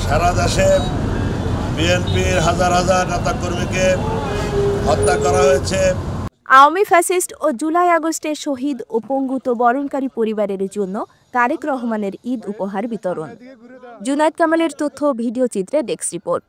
সারা দেশে বিএনপির হাজার হাজার নেতাকর্মীকে হত্যা করা হয়েছে। আওয়ামী ফ্যাসিস্ট ও জুলাই আগস্টের শহীদ ও পঙ্গুত বরণকারী পরিবারের জন্য তারেক রহমানের ঈদ উপহার বিতরণ। জুনায়েদ কামালের তথ্য ভিডিও চিত্রে ডেস্ক রিপোর্ট।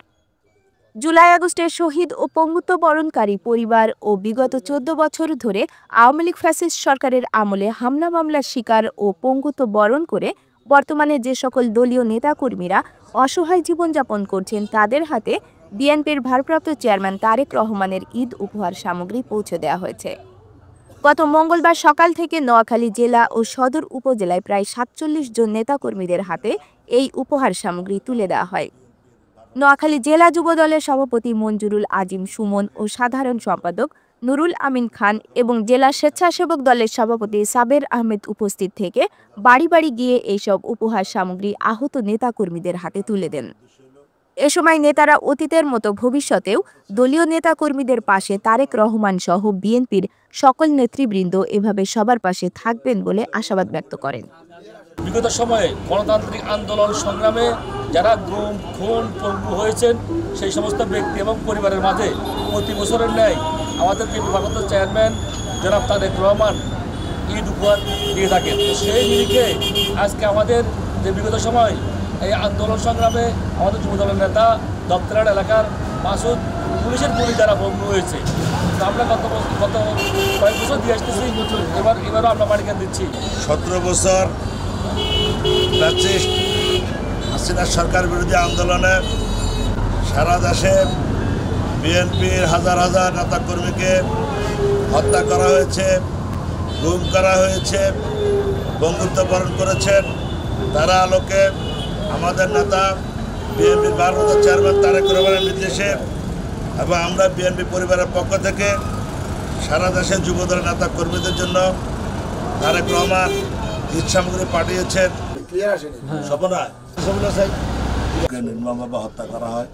জুলাই আগস্টের শহীদ ও পঙ্গুত বরণকারী পরিবার ও বিগত ১৪ বছর ধরে আওয়ামী লীগ ফ্যাসিস্ট সরকারের আমলে হামলা মামলার শিকার ও পঙ্গুত বরণ করে বর্তমানে যে সকল দলীয় নেতাকর্মীরা অসহায় জীবনযাপন করছেন তাদের হাতে বিএনপির ভারপ্রাপ্ত চেয়ারম্যান তারেক রহমানের ঈদ উপহার সামগ্রী পৌঁছে দেওয়া হয়েছে। গত মঙ্গলবার সকাল থেকে নোয়াখালী জেলা ও সদর উপজেলায় প্রায় ৪৭ জন নেতাকর্মীদের হাতে এই উপহার সামগ্রী তুলে দেওয়া হয়। নোয়াখালী জেলা যুবদলের সভাপতি মঞ্জুরুল আজিম সুমন ও সাধারণ সম্পাদক নুরুল আমিন খান এবং জেলা স্বেচ্ছাসেবক দলের সভাপতি সাবের আহমেদ উপস্থিত থেকে বাড়ি বাড়ি গিয়ে এইসব উপহার সামগ্রী আহত নেতাকর্মীদের হাতে তুলে দেন। এ সময় নেতারা অতীতের মতো ভবিষ্যতেও দলীয় নেতাকর্মীদের পাশে তারেক রহমান সহ বিএনপির সকল নেতৃবৃন্দ এভাবে সবার পাশে থাকবেন বলে আশাবাদ ব্যক্ত করেন। বিগত সময়ে গণতান্ত্রিক আন্দোলন সংগ্রামে যারা গুম খুন পঙ্গু হয়েছেন সেই সমস্ত ব্যক্তি এবং পরিবারের মাঝে প্রতি বছরের ন্যায় আমাদের ভারপ্রাপ্ত চেয়ারম্যান জনাব তারেক রহমান ঈদ উপহার দিয়ে থাকেন। সেই নিরিখে আজকে আমাদের যে বিগত সময় এই আন্দোলন সংগ্রামে আমাদের যুবদলের নেতা দপ্তরাট এলাকার মাসুদ পুলিশের গুলি দ্বারা ভঙ্গ হয়েছে। তো আমরা গত কয়েক বছর দিয়ে আসতেছি, এবারও আমরা বাড়িকে দিচ্ছি। ১৭ বছর ফ্যাসিস্ট হাসিনা সরকার বিরোধী আন্দোলনে সারা দেশে বিএনপির হাজার হাজার নেতাকর্মীকে হত্যা করা হয়েছে, গুম করা হয়েছে, বঙ্গুত্ব বরণ করেছেন। তারা আলোকে আমাদের নেতা বিএনপির ভারপ্রাপ্ত চেয়ারম্যান তারেক রহমানের নির্দেশে এবং আমরা বিএনপি পরিবারের পক্ষ থেকে সারা দেশের যুবদলের নেতা কর্মীদের জন্য তারেক রহমান ঈদ সামগ্রী পাঠিয়েছেন। নির্মমভাবে হত্যা করা হয়।